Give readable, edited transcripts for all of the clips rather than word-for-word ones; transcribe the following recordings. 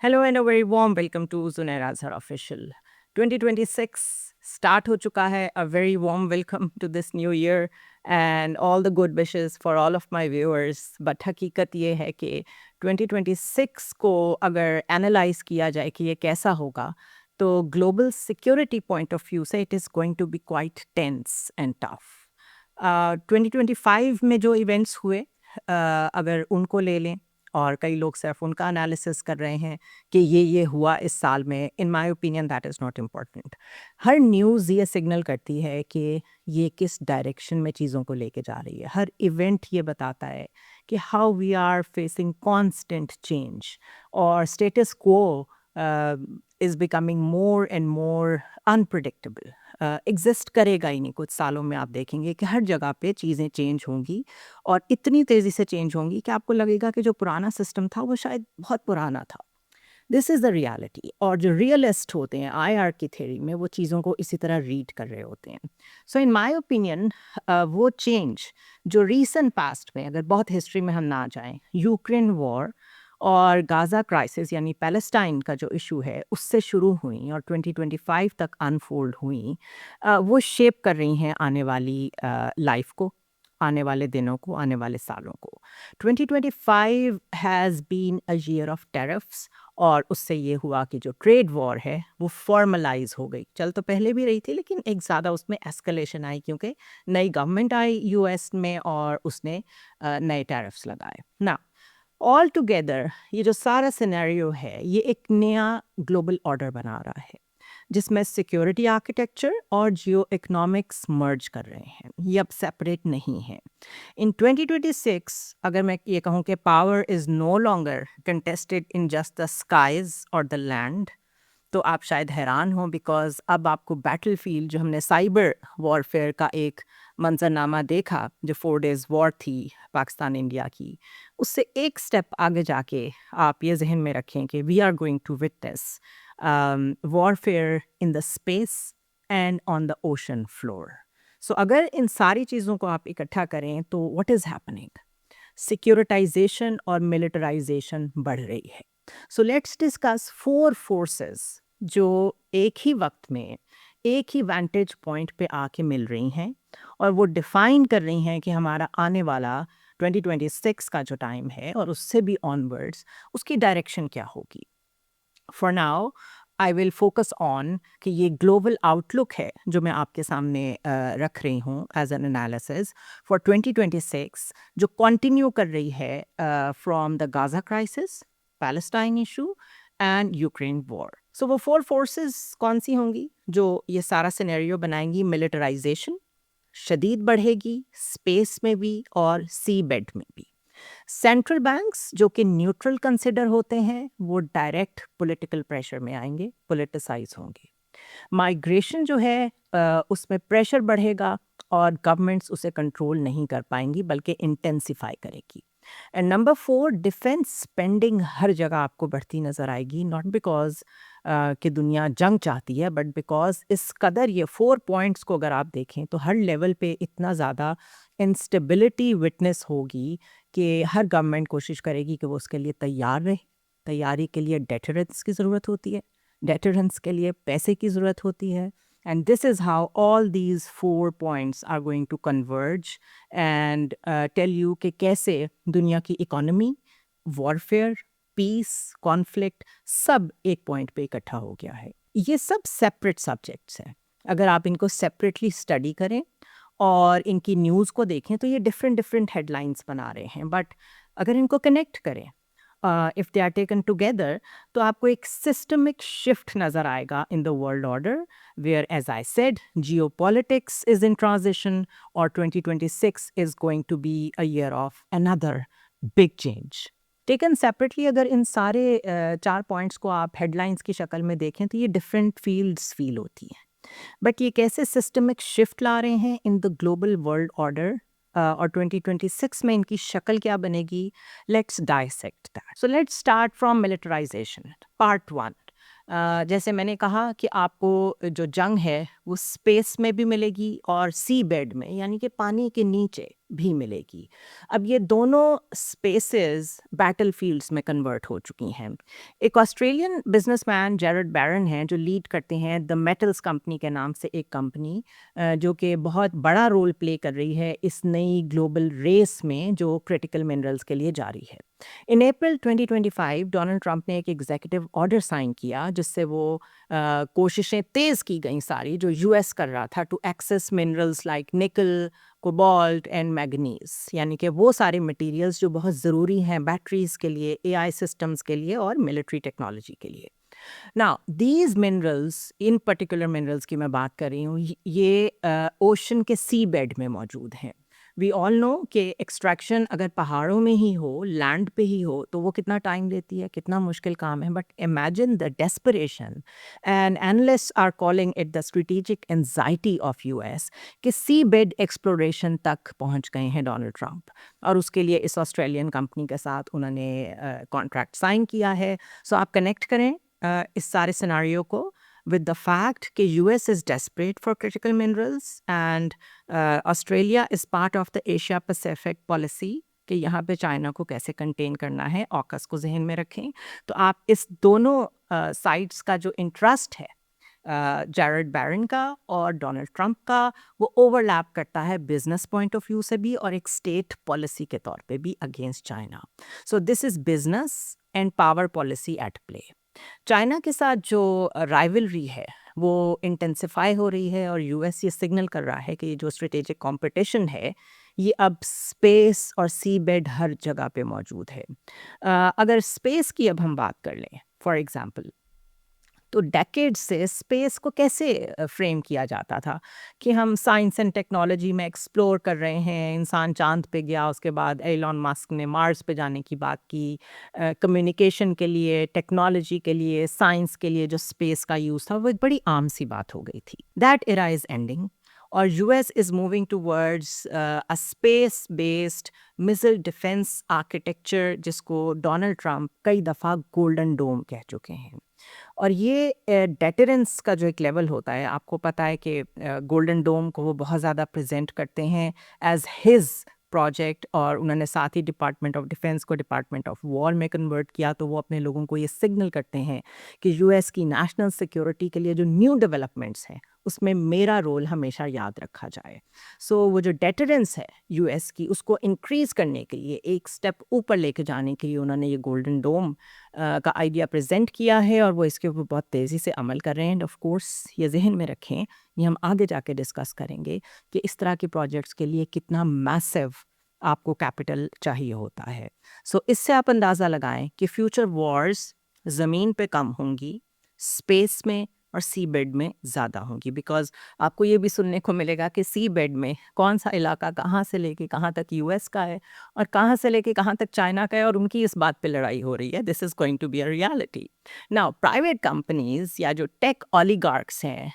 Hello and a very warm welcome to Junair Azhar official 2026 start हो चुका है. A very warm welcome to this new year and all the good wishes for all of my viewers. But हकीकत ये है कि 2026 को अगर analyse किया जाए कि ये कैसा होगा, तो global security point of view से it is going to be quite tense and tough. 2025 में जो इवेंट्स हुए, अगर उनको ले लें, और कई लोग सिर्फ उनका एनालिसिस कर रहे हैं कि ये हुआ इस साल में. In my opinion that is not important. Her news ये सिग्नल करती है कि ये किस डायरेक्शन में चीज़ों को लेके जा रही है. हर इवेंट ये बताता है कि how we are facing constant change, और status quo is becoming more and more unpredictable. Exist करेगा ही नहीं. कुछ सालों में आप देखेंगे कि हर जगह पे चीज़ें चेंज होंगी, और इतनी तेज़ी से चेंज होंगी कि आपको लगेगा कि जो पुराना सिस्टम था वो शायद बहुत पुराना था. This is the reality. और जो रियलिस्ट होते हैं आईआर की थ्योरी में, वो चीज़ों को इसी तरह रीड कर रहे होते हैं. सो इन माय ओपिनियन वो चेंज जो रीसेंट पास्ट में, अगर बहुत हिस्ट्री में हम ना जाएं, यूक्रेन वॉर और गाज़ा क्राइसिस यानी पैलेस्टाइन का जो इशू है, उससे शुरू हुई और 2025 तक अनफोल्ड हुई, वो शेप कर रही हैं आने वाली लाइफ को, आने वाले दिनों को, आने वाले सालों को. 2025 has been a year of tariffs, और उससे ये हुआ कि जो ट्रेड वॉर है वो फॉर्मलाइज हो गई. चल तो पहले भी रही थी, लेकिन एक ज़्यादा उसमें एस्केलेशन आई, क्योंकि नई गवर्नमेंट आई यूएस में और उसने नए टैरिफ्स लगाए ना. ऑल टुगेदर ये जो सारा सिनेरियो है, ये एक नया ग्लोबल ऑर्डर बना रहा है, जिसमें सिक्योरिटी आर्किटेक्चर और जियो इकोनॉमिक्स मर्ज कर रहे हैं. ये अब सेपरेट नहीं है. इन 2026 अगर मैं ये कहूँ कि power is no longer contested in just the skies और द लैंड, तो आप शायद हैरान हो, बिकॉज अब आपको बैटलफील्ड, जो हमने साइबर वॉरफेयर का एक मंजरनामा देखा जो 4 डेज वॉर थी पाकिस्तान इंडिया की, उससे एक स्टेप आगे जाके आप ये जहन में रखें कि we are going to witness warfare in the space and on the ocean floor. So अगर इन सारी चीज़ों को आप इकट्ठा करें, तो व्हाट इज़ हैपनिंग? सिक्योरिटाइजेशन और मिलिटराइजेशन बढ़ रही है. सो लेट्स डिस्कस 4 फोर्सेस जो एक ही वक्त में एक ही वैंटेज पॉइंट पे आके मिल रही हैं, और वो डिफाइन कर रही हैं कि हमारा आने वाला 2026 का जो टाइम है और उससे भी ऑनवर्ड्स, उसकी डायरेक्शन क्या होगी. For now I will focus on कि ये ग्लोबल आउटलुक है जो मैं आपके सामने रख रही हूँ एज एन एनालिसिस फॉर 2026, जो कंटिन्यू कर रही है from the Gaza crisis, Palestine issue and Ukraine war. So वो 4 फोर्सेस कौन सी होंगी जो ये सारा सिनेरियो बनाएंगी? मिलिटराइजेशन शदीद बढ़ेगी, स्पेस में भी और सी बेड में भी. सेंट्रल बैंक्स जो कि न्यूट्रल कंसिडर होते हैं, वो डायरेक्ट पॉलिटिकल प्रेशर में आएंगे, पॉलिटिसाइज होंगे. माइग्रेशन जो है, उसमें प्रेशर बढ़ेगा, और गवर्नमेंट्स उसे कंट्रोल नहीं कर पाएंगी बल्कि इंटेंसिफाई करेगी. एंड नंबर 4, डिफेंस स्पेंडिंग हर जगह आपको बढ़ती नज़र आएगी, नॉट बिकॉज कि दुनिया जंग चाहती है, बट बिकॉज इस कदर ये 4 पॉइंट्स को अगर आप देखें, तो हर लेवल पे इतना ज़्यादा इंस्टेबिलिटी विटनेस होगी कि हर गवर्नमेंट कोशिश करेगी कि वो उसके लिए तैयार रहे. तैयारी के लिए डेटरेंस की ज़रूरत होती है, डेटरेंस के लिए पैसे की ज़रूरत होती है. And this is how all these 4 points are going to converge and tell you कि कैसे दुनिया की इकोनॉमी, वॉरफेयर, पीस, कॉन्फ्लिक्ट, सब एक पॉइंट पे इकट्ठा हो गया है. ये सब सेपरेट सब्जेक्ट्स हैं. अगर आप इनको सेपरेटली स्टडी करें और इनकी न्यूज़ को देखें, तो ये डिफरेंट डिफरेंट हेडलाइंस बना रहे हैं, बट अगर इनको कनेक्ट करें, if they are taken together, तो आपको एक सिस्टमिक शिफ्ट नज़र आएगा in the world order, where as I said geopolitics is in transition, और 2026 is going to be a year of another big change. Taken separately अगर इन सारे 4 points को आप हेडलाइंस की शक्ल में देखें, तो ये डिफरेंट फील्ड्स फील होती हैं, बट ये कैसे सिस्टमिक शिफ्ट ला रहे हैं in the global world order, और 2026 में इनकी शक्ल क्या बनेगी. Let's dissect that. So let's start from militarisation part 1. जैसे मैंने कहा कि आपको जो जंग है वो स्पेस में भी मिलेगी और सी बेड में यानी कि पानी के नीचे भी मिलेगी। अब ये दोनों स्पेसेस बैटलफील्ड्स में कन्वर्ट हो चुकी हैं। एक ऑस्ट्रेलियन बिजनेसमैन जेरड बैरन हैं जो लीड करते हैं द मेटल्स कंपनी के नाम से एक कंपनी, जो कि बहुत बड़ा रोल प्ले कर रही है इस नई ग्लोबल रेस में जो क्रिटिकल मिनरल्स के लिए जारी है। इन अप्रैल 2025 डोनाल्ड ट्रंप ने एक एग्जीक्यूटिव ऑर्डर साइन किया जिससे वो कोशिशें तेज़ की गई सारी जो यूएस कर रहा था टू एक्सेस मिनरल्स लाइक निकल, कोबाल्ट एंड मैग्नीज, यानी कि वो सारे मटेरियल्स जो बहुत ज़रूरी हैं बैटरीज के लिए, एआई सिस्टम्स के लिए और मिलिट्री टेक्नोलॉजी के लिए। Now these minerals, in particular minerals की मैं बात कर रही हूँ, ये ओशन के सी बेड में मौजूद हैं। वी ऑल नो कि एक्सट्रैक्शन अगर पहाड़ों में ही हो, लैंड पे ही हो, तो वो कितना टाइम लेती है, कितना मुश्किल काम है। But imagine the desperation and analysts are calling it the strategic anxiety of US कि सी बेड एक्सप्लोरेशन तक पहुंच गए हैं डोनाल्ड ट्रंप, और उसके लिए इस ऑस्ट्रेलियन कंपनी के साथ उन्होंने कॉन्ट्रैक्ट साइन किया है। सो आप कनेक्ट करें इस सारे सिनारियो को with the fact कि US is desperate for critical minerals and Australia is part of the Asia Pacific policy कि यहाँ पे चाइना को कैसे कंटेन करना है, ऑकस को जहन में रखें। तो आप इस दोनों साइड्स का जो इंटरेस्ट है जेरड बैरन का और डोनाल्ड ट्रंप का, वो ओवरलैप करता है बिजनेस पॉइंट ऑफ व्यू से भी और एक स्टेट पॉलिसी के तौर पे भी against China. So this is business and power policy at play. China के साथ जो राइवलरी है वो इंटेंसिफाई हो रही है और यूएस ये सिग्नल कर रहा है कि ये जो स्ट्रेटेजिक कंपटीशन है ये अब स्पेस और सी बेड हर जगह पे मौजूद है। अगर स्पेस की अब हम बात कर लें फॉर एग्जांपल, तो डेकेड से स्पेस को कैसे फ्रेम किया जाता था कि हम साइंस एंड टेक्नोलॉजी में एक्सप्लोर कर रहे हैं, इंसान चांद पे गया, उसके बाद एलॉन मस्क ने मार्स पे जाने की बात की। कम्युनिकेशन के लिए, टेक्नोलॉजी के लिए, साइंस के लिए जो स्पेस का यूज़ था वो एक बड़ी आम सी बात हो गई थी। दैट एरा इज़ एंडिंग और US is moving towards a space based missile defence architecture जिसको डोनाल्ड ट्रंप कई दफ़ा गोल्डन डोम कह चुके हैं। और ये डेटरेंस का जो एक लेवल होता है, आपको पता है कि गोल्डन डोम को वो बहुत ज़्यादा प्रेजेंट करते हैं एज हिज प्रोजेक्ट, और उन्होंने साथ ही डिपार्टमेंट ऑफ डिफेंस को डिपार्टमेंट ऑफ वॉर में कन्वर्ट किया। तो वो अपने लोगों को ये सिग्नल करते हैं कि यूएस की नेशनल सिक्योरिटी के लिए जो न्यू डेवलपमेंट्स हैं उसमें मेरा रोल हमेशा याद रखा जाए। सो वो जो डेटरेंस है यूएस की उसको इंक्रीज़ करने के लिए, एक स्टेप ऊपर लेके जाने के लिए उन्होंने ये गोल्डन डोम का आइडिया प्रेजेंट किया है और वो इसके ऊपर बहुत तेज़ी से अमल कर रहे हैं। एंड ऑफ कोर्स ये जहन में रखें, ये हम आगे जाके डिस्कस करेंगे कि इस तरह के प्रोजेक्ट्स के लिए कितना मैसिव आपको कैपिटल चाहिए होता है। सो इससे आप अंदाज़ा लगाएं कि फ्यूचर वॉर्स ज़मीन पे कम होंगी, स्पेस में और सी बेड में ज़्यादा होंगी। बिकॉज आपको ये भी सुनने को मिलेगा कि सी बेड में कौन सा इलाका कहाँ से लेके कहाँ तक यूएस का है और कहाँ से लेके कहाँ तक चाइना का है, और उनकी इस बात पे लड़ाई हो रही है। This is going to be a reality. Now private companies या जो टेक ऑलिगार्क्स हैं,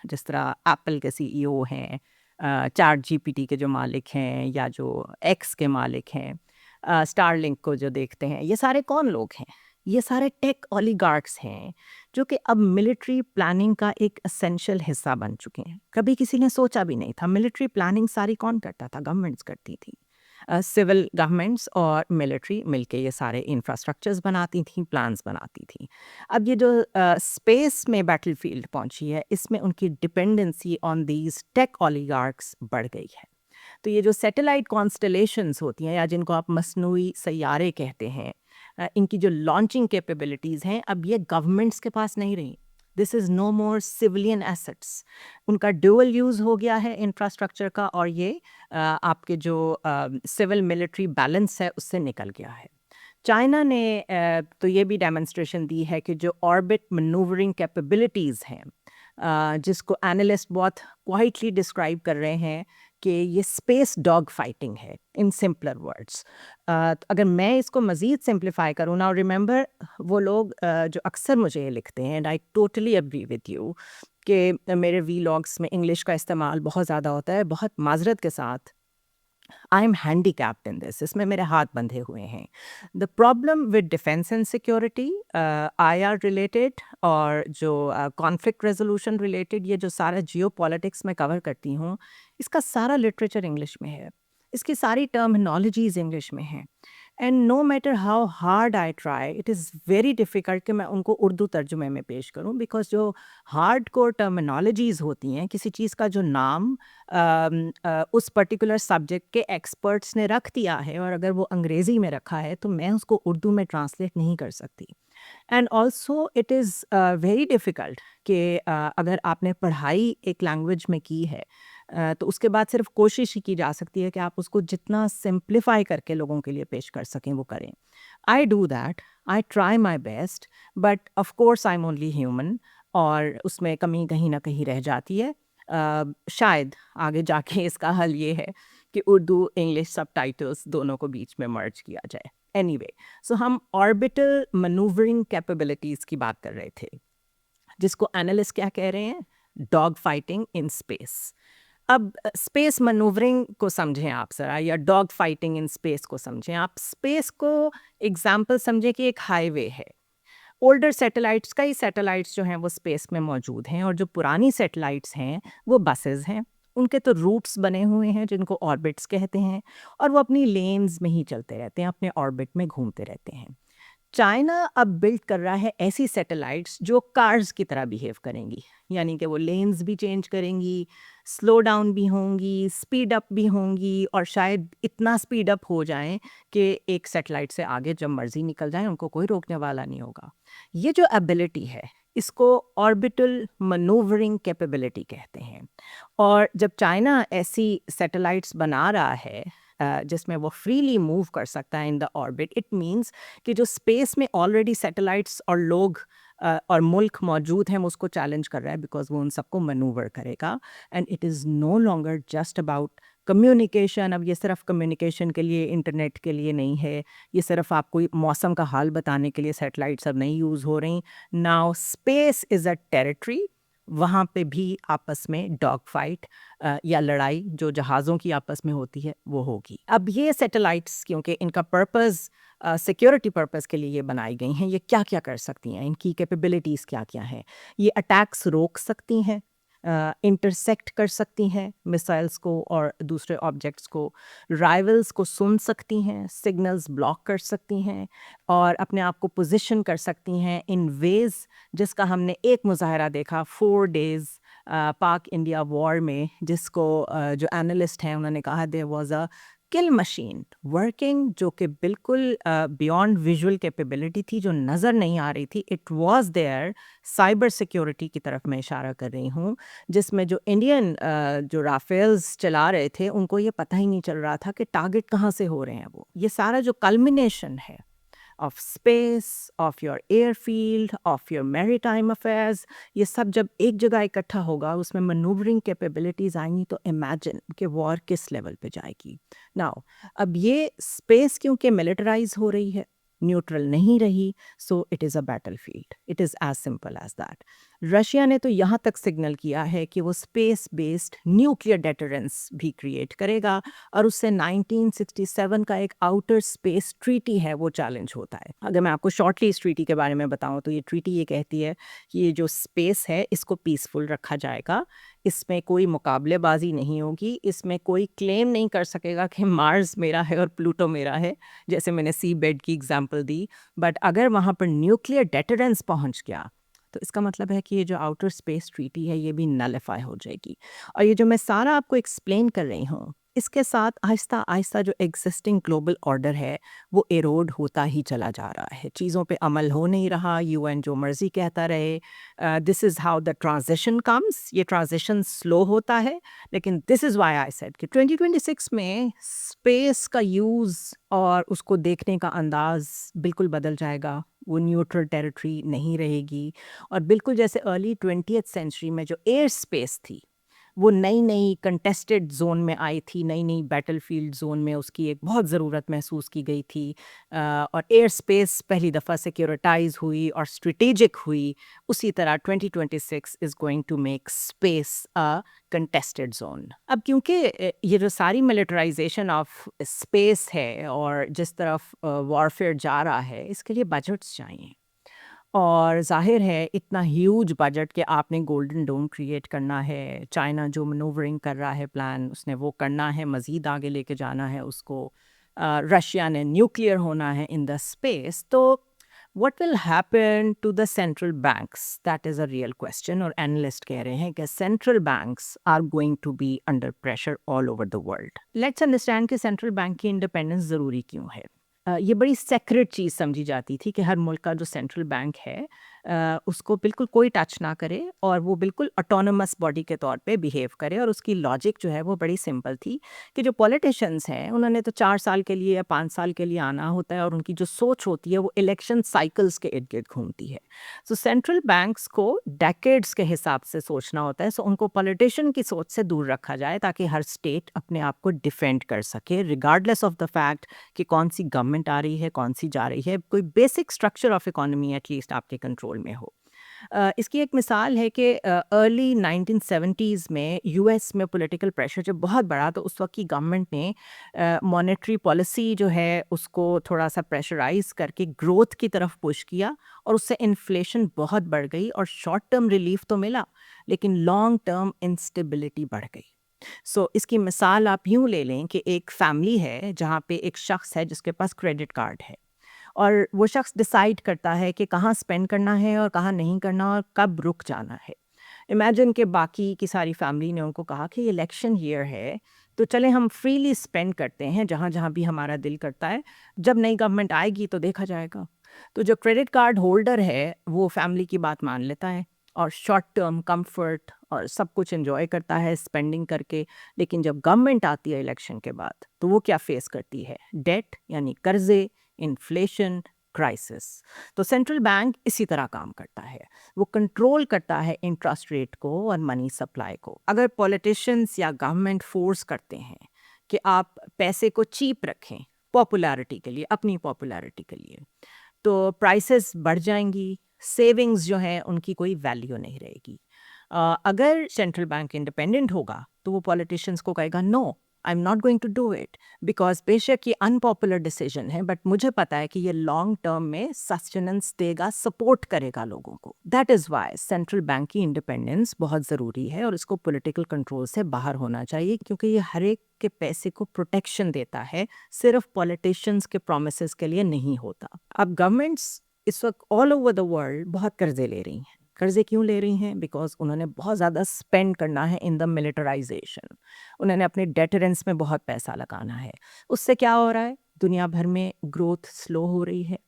जिस तरह एप्पल के सीईओ हैं, चैट जीपीटी के जो मालिक हैं या जो एक्स के मालिक हैं, स्टारलिंक को जो देखते हैं, ये सारे कौन लोग हैं? ये सारे टेक ऑलिगार्क्स हैं जो कि अब मिलिट्री प्लानिंग का एक एसेंशियल हिस्सा बन चुके हैं। कभी किसी ने सोचा भी नहीं था। मिलिट्री प्लानिंग सारी कौन करता था? गवर्नमेंट्स करती थी। सिविल गवर्नमेंट्स और मिलिट्री मिलके ये सारे इंफ्रास्ट्रक्चर्स बनाती थी, प्लान्स बनाती थी। अब ये जो स्पेस में बैटलफील्ड पहुंची है, इसमें उनकी dependency on these tech oligarchs बढ़ गई है। तो ये जो सैटेलाइट कॉन्स्टलेशंस होती हैं या जिनको आप मसनूई सैयारे कहते हैं, इनकी जो लॉन्चिंग कैपेबिलिटीज़ हैं अब ये गवर्नमेंट्स के पास नहीं रही। This is no more civilian assets. उनका ड्यूअल यूज़ हो गया है इंफ्रास्ट्रक्चर का, और ये आपके जो सिविल मिलिट्री बैलेंस है उससे निकल गया है। चाइना ने तो ये भी डेमोन्स्ट्रेशन दी है कि जो ऑर्बिट मैनूवरिंग कैपेबिलिटीज़ हैं, जिसको एनालिस्ट बहुत क्वाइटली डिस्क्राइब कर रहे हैं कि ये स्पेस डॉग फाइटिंग है इन सिंपलर वर्ड्स। अगर मैं इसको मज़ीद सिंप्लीफाई करूँ ना, और रिमेंबर वो लोग जो अक्सर मुझे ये लिखते हैं, and I totally agree with you कि मेरे वीलॉग्स में इंग्लिश का इस्तेमाल बहुत ज़्यादा होता है, बहुत माजरत के साथ I am handicapped in this, इसमें मेरे हाथ बंधे हुए हैं। The problem with defence and security, IR related और जो कॉन्फ्लिक्ट रेजोल्यूशन रिलेटेड, ये जो सारा जियो पॉलिटिक्स में कवर करती हूँ, इसका सारा लिटरेचर इंग्लिश में है, इसकी सारी टर्मिनोलॉजीज इंग्लिश में हैं। And no matter how hard I try, it is very difficult कि मैं उनको उर्दू तर्जुमे में पेश करूं, बिकॉज जो हार्ड कोर टर्मिनोलॉजीज़ होती हैं, किसी चीज़ का जो नाम उस पर्टिकुलर सब्जेक्ट के एक्सपर्ट्स ने रख दिया है और अगर वो अंग्रेज़ी में रखा है तो मैं उसको उर्दू में ट्रांसलेट नहीं कर सकती। And also it is very difficult कि अगर आपने पढ़ाई एक लैंग्वेज में की है, तो उसके बाद सिर्फ कोशिश ही की जा सकती है कि आप उसको जितना सिंप्लीफाई करके लोगों के लिए पेश कर सकें वो करें। I do that, I try my best, but of course I am only human, और उसमें कमी कहीं ना कहीं रह जाती है। शायद आगे जाके इसका हल ये है कि उर्दू इंग्लिश सबटाइटल्स दोनों को बीच में मर्ज किया जाए। एनीवे, सो हम ऑर्बिटल मनूवरिंग कैपेबिलिटीज़ की बात कर रहे थे, जिसको एनालिस्ट क्या कह रहे हैं, डॉग फाइटिंग इन स्पेस। अब स्पेस मनूवरिंग को समझें आप ज़रा, या डॉग फाइटिंग इन स्पेस को समझें आप। स्पेस को एग्जाम्पल समझें कि एक हाईवे है। ओल्डर सैटेलाइट्स, कई सैटेलाइट्स जो हैं वो स्पेस में मौजूद हैं, और जो पुरानी सैटेलाइट्स हैं वो बसेस हैं। उनके तो रूट्स बने हुए हैं जिनको ऑर्बिट्स कहते हैं, और वो अपनी लेन्स में ही चलते रहते हैं, अपने ऑर्बिट में घूमते रहते हैं। चाइना अब बिल्ड कर रहा है ऐसी सैटेलाइट्स जो कार्स की तरह बिहेव करेंगी, यानी कि वो लेन्स भी चेंज करेंगी, स्लो डाउन भी होंगी, स्पीड अप भी होंगी, और शायद इतना स्पीड अप हो जाएं कि एक सैटेलाइट से आगे जब मर्जी निकल जाए उनको कोई रोकने वाला नहीं होगा। ये जो एबिलिटी है, इसको ऑर्बिटल मनूवरिंग कैपेबिलिटी कहते हैं। और जब चाइना ऐसी सैटेलाइट्स बना रहा है जिसमें वो फ्रीली मूव कर सकता है in the orbit, it means कि जो स्पेस में ऑलरेडी सैटेलाइट्स और लोग और मुल्क मौजूद हैं, वो उसको चैलेंज कर रहा है, बिकॉज वो उन सबको मनूवर करेगा। And it is no longer just about communication. अब ये सिर्फ कम्युनिकेशन के लिए, इंटरनेट के लिए नहीं है, ये सिर्फ आपको मौसम का हाल बताने के लिए सैटेलाइट्स अब नहीं यूज़ हो रही। Now space is a territory, वहाँ पे भी आपस में डॉग फाइट या लड़ाई जो जहाज़ों की आपस में होती है वो होगी। अब ये सैटेलाइट्स, क्योंकि इनका पर्पस सिक्योरिटी पर्पस के लिए ये बनाई गई हैं, ये क्या क्या कर सकती हैं, इनकी कैपेबिलिटीज़ क्या क्या हैं। ये अटैक्स रोक सकती हैं, इंटरसेक्ट कर सकती हैं मिसाइल्स को और दूसरे ऑब्जेक्ट्स को, राइवल्स को सुन सकती हैं, सिग्नल्स ब्लॉक कर सकती हैं, और अपने आप को पोजीशन कर सकती हैं इन वेज जिसका हमने एक मुजाहरा देखा 4 डेज़ पाक इंडिया वॉर में, जिसको जो एनालिस्ट हैं उन्होंने कहा there was a kill machine working, जो कि बिल्कुल बियॉन्ड विजुअल कैपेबिलिटी थी, जो नज़र नहीं आ रही थी। It was there. Cyber security की तरफ मैं इशारा कर रही हूँ, जिसमें जो इंडियन जो राफेल्स चला रहे थे उनको ये पता ही नहीं चल रहा था कि टारगेट कहाँ से हो रहे हैं। वो ये सारा जो कल्मिनेशन है of space, of your airfield, of your maritime affairs, ये सब जब एक जगह इकट्ठा होगा, उसमें मनूवरिंग कैपेबिलिटीज आएंगी, तो इमेजिन कि वॉर किस लेवल पे जाएगी। नाउ अब ये स्पेस क्योंकि मिलिटराइज हो रही है, न्यूट्रल नहीं रही, so it is a battlefield. It is as simple as that. Russia ने तो यहाँ तक सिग्नल किया है कि वो स्पेस बेस्ड न्यूक्लियर डेटरेंस भी क्रिएट करेगा, और उससे 1967 का एक आउटर स्पेस ट्रीटी है वो चैलेंज होता है। अगर मैं आपको शॉर्टली इस ट्रीटी के बारे में बताऊं, तो ये ट्रीटी ये कहती है कि ये जो स्पेस है इसको पीसफुल रखा जाएगा, इसमें कोई मुकाबलेबाजी नहीं होगी, इसमें कोई क्लेम नहीं कर सकेगा कि मार्स मेरा है और प्लूटो मेरा है, जैसे मैंने सी बेड की एग्जांपल दी। बट अगर वहाँ पर न्यूक्लियर डेटरेंस पहुँच गया, तो इसका मतलब है कि ये जो आउटर स्पेस ट्रीटी है ये भी नलिफाई हो जाएगी। और ये जो मैं सारा आपको एक्सप्लेन कर रही हूँ, इसके साथ आहिस्ता आहिस्ता जो एग्जिस्टिंग ग्लोबल ऑर्डर है वो एरोड होता ही चला जा रहा है, चीज़ों पे अमल हो नहीं रहा, यूएन जो मर्जी कहता रहे। This is how the transition comes, ये ट्रांजिशन स्लो होता है, लेकिन this is why I said कि 2026 में स्पेस का यूज़ और उसको देखने का अंदाज बिल्कुल बदल जाएगा। वो न्यूट्रल टेरिटरी नहीं रहेगी, और बिल्कुल जैसे अर्ली 20th सेंचुरी में जो एयर स्पेस थी वो नई नई कंटेस्टेड जोन में आई थी, नई नई बैटलफील्ड जोन में उसकी एक बहुत ज़रूरत महसूस की गई थी। और एयर स्पेस पहली दफ़ा सिक्योरिटाइज हुई और स्ट्रेटेजिक हुई। उसी तरह 2026 is going to make space a contested zone. अब क्योंकि ये जो सारी मिलिटराइजेशन ऑफ स्पेस है और जिस तरफ वॉरफेयर जा रहा है, इसके लिए बजट्स चाहिए। और ज़ाहिर है इतना ह्यूज बजट कि आपने गोल्डन डोम क्रिएट करना है, चाइना जो मैनूवरिंग कर रहा है प्लान, उसने वो करना है, मज़ीद आगे लेके जाना है उसको। रशिया ने न्यूक्लियर होना है इन द स्पेस। तो what will happen to the central banks, that is a real question. और एनालिस्ट कह रहे हैं कि central banks are going to be under pressure all over the world. Let's understand कि central bank की independence ज़रूरी क्यों है। ये बड़ी सेक्रेट चीज़ समझी जाती थी कि हर मुल्क का जो सेंट्रल बैंक है उसको बिल्कुल कोई टच ना करे और वो बिल्कुल ऑटोनमस बॉडी के तौर पे बिहेव करे। और उसकी लॉजिक जो है वो बड़ी सिंपल थी कि जो पॉलिटिशियंस हैं उन्होंने तो 4 साल के लिए या 5 साल के लिए आना होता है और उनकी जो सोच होती है वो इलेक्शन साइकिल्स के इर्द गिर्द घूमती है। सो सेंट्रल बैंक्स को डेकेड्स के हिसाब से सोचना होता है। सो उनको पॉलिटिशियन की सोच से दूर रखा जाए ताकि हर स्टेट अपने आप को डिफेंड कर सके रिगार्डलेस ऑफ द फैक्ट कि कौन सी गवर्नमेंट आ रही है, कौन सी जा रही है। कोई basic structure of economy at least आपके कंट्रोल में हो। इसकी एक मिसाल है कि अर्ली 1970s में यूएस में पॉलिटिकल प्रेशर जब बहुत बड़ा, तो उस वक्त की गवर्नमेंट ने मॉनेटरी पॉलिसी जो है उसको थोड़ा सा प्रेशराइज करके ग्रोथ की तरफ पुश किया और उससे इन्फ्लेशन बहुत बढ़ गई और शॉर्ट टर्म रिलीफ तो मिला लेकिन लॉन्ग टर्म इंस्टेबिलिटी बढ़ गई। इसकी मिसाल आप यूँ ले लें कि एक फैमिली है जहाँ पे एक शख्स है जिसके पास क्रेडिट कार्ड है और वो शख्स डिसाइड करता है कि कहाँ स्पेंड करना है और कहाँ नहीं करना और कब रुक जाना है। इमेजिन कि बाकी की सारी फैमिली ने उनको कहा कि इलेक्शन ईयर है तो चलें हम फ्रीली स्पेंड करते हैं जहाँ जहाँ भी हमारा दिल करता है, जब नई गवर्नमेंट आएगी तो देखा जाएगा। तो जो क्रेडिट कार्ड होल्डर है वो फैमिली की बात मान लेता है और शॉर्ट टर्म कंफर्ट और सब कुछ एंजॉय करता है स्पेंडिंग करके। लेकिन जब गवर्नमेंट आती है इलेक्शन के बाद तो वो क्या फेस करती है? डेट यानी कर्जे, इन्फ्लेशन, क्राइसिस। तो सेंट्रल बैंक इसी तरह काम करता है, वो कंट्रोल करता है इंटरेस्ट रेट को और मनी सप्लाई को। अगर पॉलिटिशियंस या गवर्नमेंट फोर्स करते हैं कि आप पैसे को चीप रखें पॉपुलैरिटी के लिए, अपनी पॉपुलैरिटी के लिए, तो प्राइसेस बढ़ जाएंगी, सेविंग्स जो हैं उनकी कोई वैल्यू नहीं रहेगी। अगर सेंट्रल बैंक इंडिपेंडेंट होगा तो वो पॉलिटिशियंस को कहेगा no, I am not going to do it, because बेशक ये अनपॉपुलर डिसीजन है बट मुझे पता है कि ये लॉन्ग टर्म में सस्टेनेंस देगा, सपोर्ट करेगा लोगों को। That is why central bank की इंडिपेंडेंस बहुत ज़रूरी है और इसको पॉलिटिकल कंट्रोल से बाहर होना चाहिए क्योंकि ये हर एक के पैसे को प्रोटेक्शन देता है, सिर्फ पॉलिटिशियंस के प्रोमिस के लिए नहीं होता। अब गवर्नमेंट्स इस वक्त ऑल ओवर द वर्ल्ड बहुत कर्जे ले रही हैं। कर्जे क्यों ले रही हैं? बिकॉज उन्होंने बहुत ज़्यादा स्पेंड करना है इन द मिलिटराइजेशन, उन्होंने अपने डेटरेंस में बहुत पैसा लगाना है। उससे क्या हो रहा है? दुनिया भर में ग्रोथ स्लो हो रही है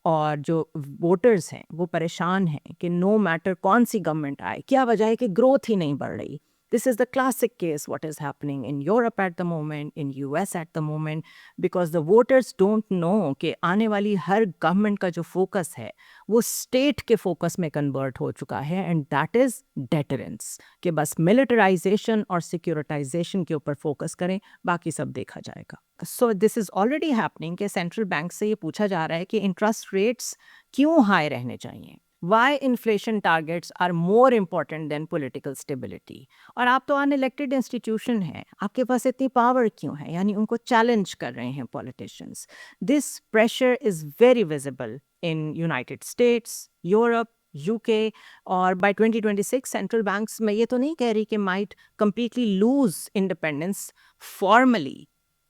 और जो वोटर्स हैं वो परेशान हैं कि नो मैटर कौन सी गवर्नमेंट आए, क्या वजह है कि ग्रोथ ही नहीं बढ़ रही। This is the classic case what is happening in Europe at the moment, in US at the moment, because the voters don't know कि आने वाली हर गवर्नमेंट का जो फोकस है वो स्टेट के फोकस में कन्वर्ट हो चुका है एंड दैट इज़ डेटरेंस, कि बस मिलिटराइजेशन और सिक्योरिटाइजेशन के ऊपर फोकस करें, बाकी सब देखा जाएगा। सो दिस इज़ ऑलरेडी हैपनिंग कि सेंट्रल बैंक से ये पूछा जा रहा है कि इंटरेस्ट रेट्स क्यों हाई रहने चाहिए, why inflation targets are more important than political stability. और आप तो अनइलेक्टेड इंस्टीट्यूशन हैं, आपके पास इतनी पावर क्यों है? यानी उनको चैलेंज कर रहे हैं politicians. This pressure is very visible in United States, Europe, UK. और बाय 2026 सेंट्रल बैंक्स में ये तो नहीं कह रही कि might completely lose independence formally,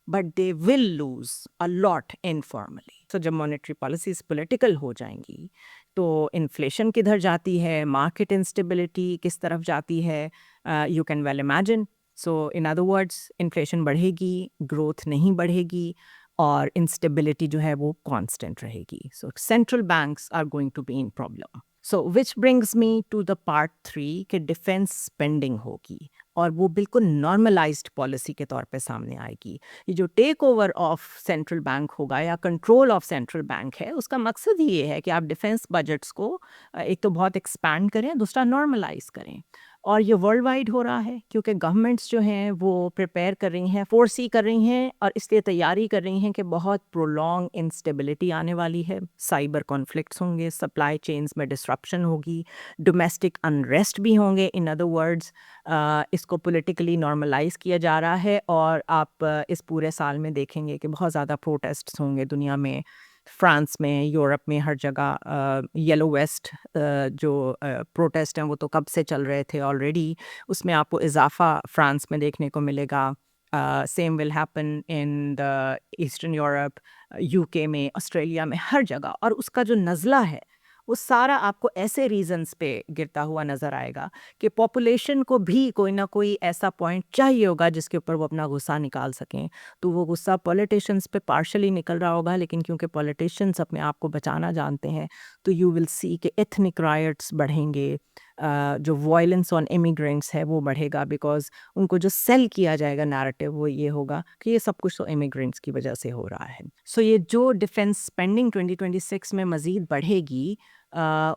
but they will lose a lot informally. तो जब मॉनेटरी पॉलिसीज पॉलिटिकल हो जाएंगी तो इन्फ्लेशन किधर जाती है, मार्केट इंस्टेबिलिटी किस तरफ जाती है, you can well imagine. So in other words inflation बढ़ेगी, ग्रोथ नहीं बढ़ेगी और इंस्टेबिलिटी जो है वो कांस्टेंट रहेगी। So central banks are going to be in problem. So which brings me to the part 3 कि डिफेंस स्पेंडिंग होगी और वो बिल्कुल नॉर्मलाइज्ड पॉलिसी के तौर पे सामने आएगी। ये जो takeover of central bank होगा या कंट्रोल ऑफ सेंट्रल बैंक है, उसका मकसद ही ये है कि आप डिफेंस बजट्स को एक तो बहुत एक्सपैंड करें, दूसरा नॉर्मलाइज करें। और ये वर्ल्ड वाइड हो रहा है क्योंकि गवर्नमेंट्स जो हैं वो प्रिपेयर कर रही हैं, फोरसी कर रही हैं और इसलिए तैयारी कर रही हैं कि बहुत प्रोलॉन्ग इंस्टेबिलिटी आने वाली है, साइबर कॉन्फ्लिक्ट्स होंगे, सप्लाई चेन्स में डिस्रप्शन होगी, डोमेस्टिक अनरेस्ट भी होंगे। इन अदर वर्ड्स इसको पॉलिटिकली नॉर्मलाइज किया जा रहा है और आप इस पूरे साल में देखेंगे कि बहुत ज़्यादा प्रोटेस्ट्स होंगे दुनिया में, फ्रांस में, यूरोप में, हर जगह। येलो वेस्ट जो प्रोटेस्ट हैं वो तो कब से चल रहे थे ऑलरेडी, उसमें आपको इजाफा फ्रांस में देखने को मिलेगा। Same will happen in the eastern Europe, UK में, ऑस्ट्रेलिया में, हर जगह। और उसका जो नज़ला है वो सारा आपको ऐसे रीजंस पे गिरता हुआ नज़र आएगा कि पॉपुलेशन को भी कोई ना कोई ऐसा पॉइंट चाहिए होगा जिसके ऊपर वो अपना गुस्सा निकाल सकें। तो वो गुस्सा पॉलिटिशियंस पे पार्शली निकल रहा होगा, लेकिन क्योंकि पॉलिटिशियंस अपने आप को बचाना जानते हैं तो यू विल सी कि एथनिक रायट्स बढ़ेंगे, जो वायलेंस ऑन इमिग्रेंट्स है वो बढ़ेगा, बिकॉज उनको जो सेल किया जाएगा नैरेटिव वो ये होगा कि ये सब कुछ तो इमिग्रेंट्स की वजह से हो रहा है। सो ये जो डिफेंस स्पेंडिंग 2026 में मज़ीद बढ़ेगी,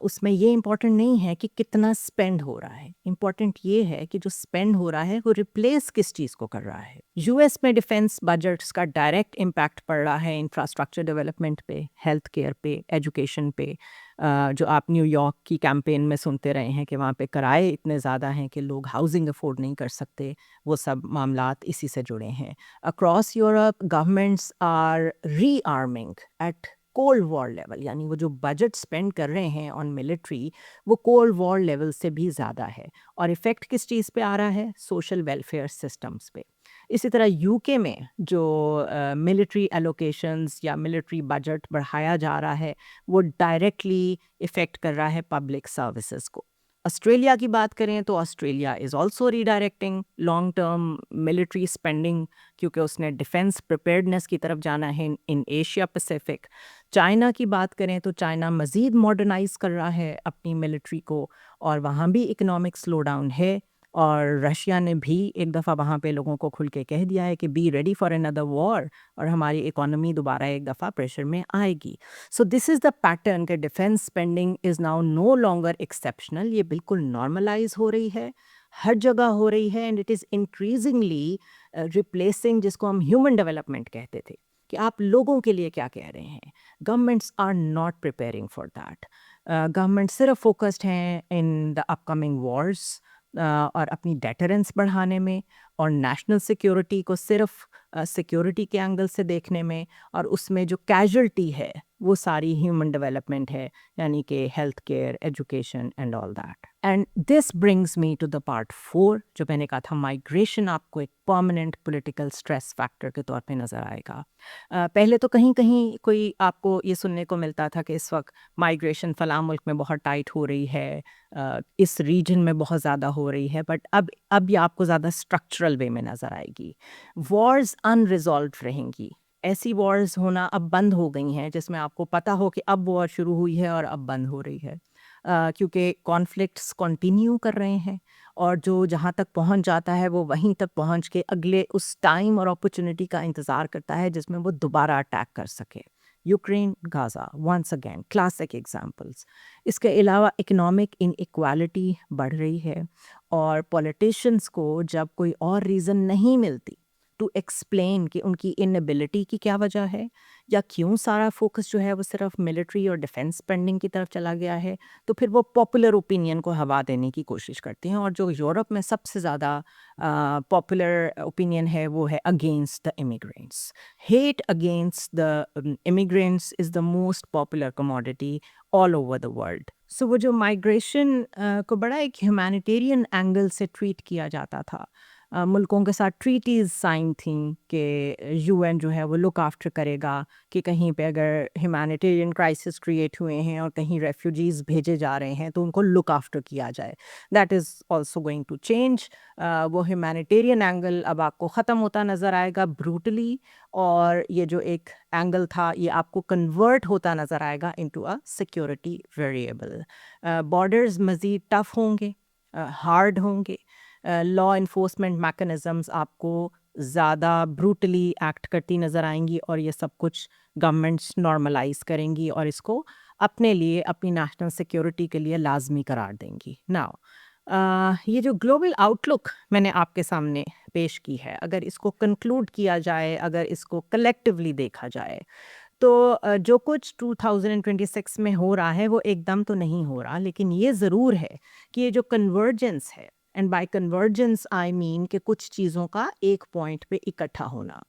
उसमें ये इम्पॉर्टेंट नहीं है कि कितना स्पेंड हो रहा है, इम्पॉर्टेंट ये है कि जो स्पेंड हो रहा है वो रिप्लेस किस चीज़ को कर रहा है। यूएस में डिफेंस बजट्स का डायरेक्ट इम्पैक्ट पड़ रहा है इंफ्रास्ट्रक्चर डेवलपमेंट पे, हेल्थ केयर पे, एजुकेशन पे। जो आप न्यूयॉर्क की कैंपेन में सुनते रहे हैं कि वहाँ पे किराए इतने ज़्यादा हैं कि लोग हाउसिंग अफोर्ड नहीं कर सकते, वो सब मामलात इसी से जुड़े हैं। Across Europe governments are rearming at cold war level, यानी वो जो बजट स्पेंड कर रहे हैं ऑन मिलिट्री वो कोल्ड वॉर लेवल से भी ज़्यादा है। और इफ़ेक्ट किस चीज़ पे आ रहा है? सोशल वेलफेयर सिस्टम्स पे। इसी तरह यूके में जो मिलिट्री एलोकेशंस या मिलिट्री बजट बढ़ाया जा रहा है वो डायरेक्टली इफ़ेक्ट कर रहा है पब्लिक सर्विसेज को। ऑस्ट्रेलिया की बात करें तो Australia is also redirecting long term military spending, क्योंकि उसने डिफेंस प्रिपेयर्डनेस की तरफ जाना है इन एशिया पैसिफिक। चाइना की बात करें तो चाइना मज़ीद मॉडर्नाइज कर रहा है अपनी मिलिट्री को और वहाँ भी इकोनॉमिक स्लो डाउन है। और रशिया ने भी एक दफ़ा वहाँ पे लोगों को खुल के कह दिया है कि be ready for another war, और हमारी इकोनॉमी दोबारा एक दफ़ा प्रेशर में आएगी। So this is the pattern कि defence spending is now no longer exceptional, ये बिल्कुल नॉर्मलाइज हो रही है, हर जगह हो रही है, and it is increasingly replacing जिसको हम ह्यूमन डेवलपमेंट कहते थे कि आप लोगों के लिए क्या कह रहे हैं। Governments are not preparing for that. Government सिर्फ फोकस्ड हैं इन द अपकमिंग वॉर्स और अपनी डेटरेंस बढ़ाने में, और नेशनल सिक्योरिटी को सिर्फ सिक्योरिटी के एंगल से देखने में, और उसमें जो कैजुअल्टी है वो सारी ह्यूमन डेवलपमेंट है, यानी कि healthcare, education and all that. And this brings me to the part 4, जो मैंने कहा था माइग्रेशन आपको एक परमानेंट पॉलिटिकल स्ट्रेस फैक्टर के तौर पे नज़र आएगा। पहले तो कहीं कहीं कोई आपको ये सुनने को मिलता था कि इस वक्त माइग्रेशन फ़लाँ मुल्क में बहुत टाइट हो रही है, इस रीजन में बहुत ज़्यादा हो रही है, बट अब ये आपको ज़्यादा स्ट्रक्चरल वे में नज़र आएगी। वॉर्स अनरिजॉल्व रहेंगी, ऐसी वॉर्स होना अब बंद हो गई हैं जिसमें आपको पता हो कि अब वॉर शुरू हुई है और अब बंद हो रही है, क्योंकि कॉन्फ्लिक्ट्स कंटिन्यू कर रहे हैं और जो जहाँ तक पहुँच जाता है वो वहीं तक पहुँच के अगले उस टाइम और अपॉर्चुनिटी का इंतज़ार करता है जिसमें वो दोबारा अटैक कर सके। Ukraine, Gaza, once again classic examples. इसके अलावा इकोनॉमिक इनइक्वालिटी बढ़ रही है और पॉलिटिशियंस को जब कोई और रीज़न नहीं मिलती टू एक्सप्लेन कि उनकी इनएबिलिटी की क्या वजह है या क्यों सारा फोकस जो है वो सिर्फ मिलिट्री और डिफेंस स्पेंडिंग की तरफ चला गया है, तो फिर वो पॉपुलर ओपिनियन को हवा देने की कोशिश करते हैं। और जो यूरोप में सबसे ज़्यादा पॉपुलर ओपिनियन है वो है against the immigrants. Hate against the immigrants is the most popular commodity all over the world. So वो जो माइग्रेशन को बड़ा एक ह्यूमैनिटेरियन एंगल से ट्रीट किया जाता था, मुल्कों के साथ ट्रीटीज़ साइन थी कि यूएन जो है वो लुक आफ्टर करेगा कि कहीं पे अगर ह्यूमैनिटेरियन क्राइसिस क्रिएट हुए हैं और कहीं रेफ्यूजीज़ भेजे जा रहे हैं तो उनको लुक आफ्टर किया जाए। That is also going to change. वो ह्यूमैनिटेरियन एंगल अब आपको ख़त्म होता नज़र आएगा ब्रूटली, और ये जो एक एंगल था ये आपको कन्वर्ट होता नज़र आएगा into a security variable. Borders मज़ीद टफ होंगे, हार्ड होंगे, लॉ इन्फोर्समेंट मैकेनिज़म्स आपको ज़्यादा ब्रूटली एक्ट करती नज़र आएंगी, और ये सब कुछ गवर्नमेंट्स नॉर्मलाइज करेंगी और इसको अपने लिए, अपनी नेशनल सिक्योरिटी के लिए लाजमी करार देंगी। नाउ ये जो ग्लोबल आउटलुक मैंने आपके सामने पेश की है, अगर इसको कंक्लूड किया जाए, अगर इसको कलेक्टिवली देखा जाए, तो जो कुछ 2026 में हो रहा है वो एकदम तो नहीं हो रहा, लेकिन ये ज़रूर है कि ये जो कन्वर्जेंस है, and by convergence I mean कि कुछ चीज़ों का एक पॉइंट पे इकट्ठा होना।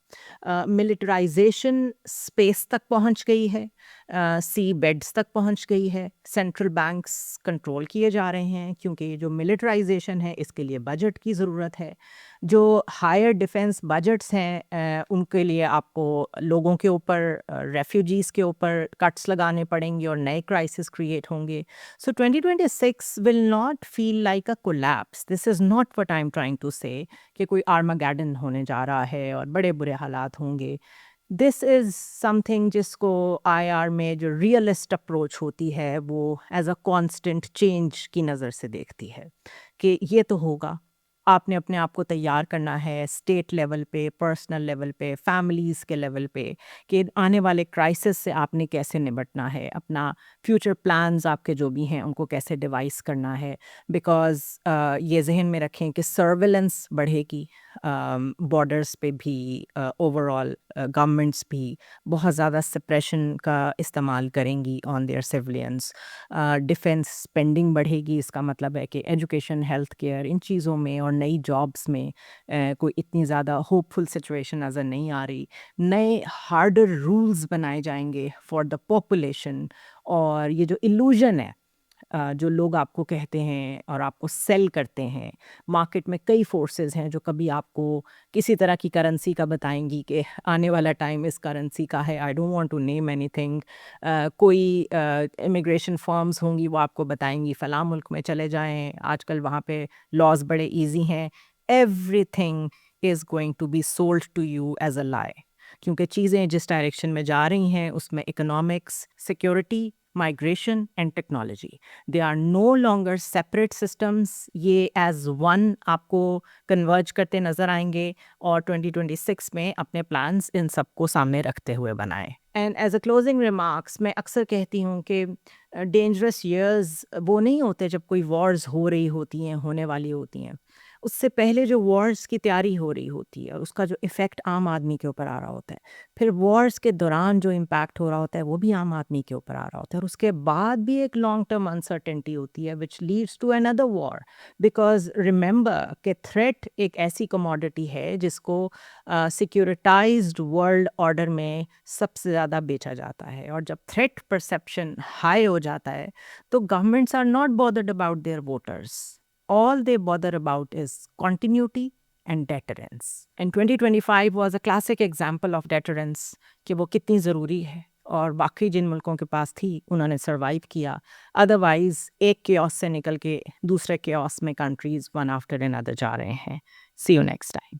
मिलिटराइजेशन स्पेस तक पहुंच गई है, सी बेड्स तक पहुंच गई है, सेंट्रल बैंक्स कंट्रोल किए जा रहे हैं, क्योंकि ये जो मिलिटराइजेशन है इसके लिए बजट की ज़रूरत है। जो हायर डिफेंस बजट्स हैं उनके लिए आपको लोगों के ऊपर, रेफ्यूजीज़ के ऊपर कट्स लगाने पड़ेंगे और नए क्राइसिस क्रिएट होंगे। So 2026 will not feel like a collapse. This is not what I am trying to say कि कोई आर्मागेडन होने जा रहा है और बड़े बुरे हालात होंगे। दिस इज़ समथिंग जिसको आईआर में जो रियलिस्ट अप्रोच होती है वो एज अ कांस्टेंट चेंज की नज़र से देखती है कि ये तो होगा। आपने अपने आप को तैयार करना है स्टेट लेवल पे, पर्सनल लेवल पे, फैमिलीज़ के लेवल पे, कि आने वाले क्राइसिस से आपने कैसे निपटना है, अपना फ्यूचर प्लान्स आपके जो भी हैं उनको कैसे डिवाइस करना है। बिकॉज़ ये ज़हन में रखें कि सर्विलेंस बढ़ेगी, बॉर्डर्स पे भी, ओवरऑल गवर्नमेंट्स भी बहुत ज़्यादा सप्रेशन का इस्तेमाल करेंगी on their civilians. Defence spending बढ़ेगी, इसका मतलब है कि एजुकेशन, हेल्थ केयर, इन चीज़ों में और नई जॉब्स में कोई इतनी ज़्यादा होपफुल सिचुएशन नज़र नहीं आ रही। नए हार्डर रूल्स बनाए जाएंगे फॉर द पॉपुलेशन। और ये जो इल्यूजन है, जो लोग आपको कहते हैं और आपको सेल करते हैं, मार्केट में कई फोर्सेस हैं जो कभी आपको किसी तरह की करेंसी का बताएंगी कि आने वाला टाइम इस करेंसी का है। I don't want to name anything. कोई इमिग्रेशन फर्म्स होंगी वो आपको बताएंगी फ़लाँ मुल्क में चले जाएं, आजकल वहाँ पे लॉज बड़े इजी हैं। Everything is going to be sold to you as a lie, क्योंकि चीज़ें जिस डायरेक्शन में जा रही हैं उसमें economics, security, migration and technology, they are no longer separate systems. ये एज वन आपको कन्वर्ज करते नज़र आएंगे और 2026 में अपने प्लान्स इन सबको सामने रखते हुए बनाएं। And as a closing remarks मैं अक्सर कहती हूँ कि डेंजरस ईयर्स वो नहीं होते जब कोई वॉर्स हो रही होती हैं, होने वाली होती हैं। उससे पहले जो वॉर्स की तैयारी हो रही होती है और उसका जो इफ़ेक्ट आम आदमी के ऊपर आ रहा होता है, फिर वॉर्स के दौरान जो इम्पैक्ट हो रहा होता है वो भी आम आदमी के ऊपर आ रहा होता है, और उसके बाद भी एक लॉन्ग टर्म अनसर्टेनिटी होती है which leads to another war. Because remember कि थ्रेट एक ऐसी कमोडिटी है जिसको सिक्योरिटाइज्ड वर्ल्ड ऑर्डर में सबसे ज़्यादा बेचा जाता है, और जब थ्रेट परसेप्शन हाई हो जाता है तो governments are not bothered about their voters. All they bother about is continuity and deterrence. And 2025 was a classic example of deterrence, कि वो कितनी ज़रूरी है, और बाकी जिन मुल्कों के पास थी उन्होंने सरवाइव किया। अदरवाइज एक केओस से निकल के दूसरे केओस में कंट्रीज वन आफ्टर अनदर जा रहे हैं। सी यू नेक्स्ट टाइम।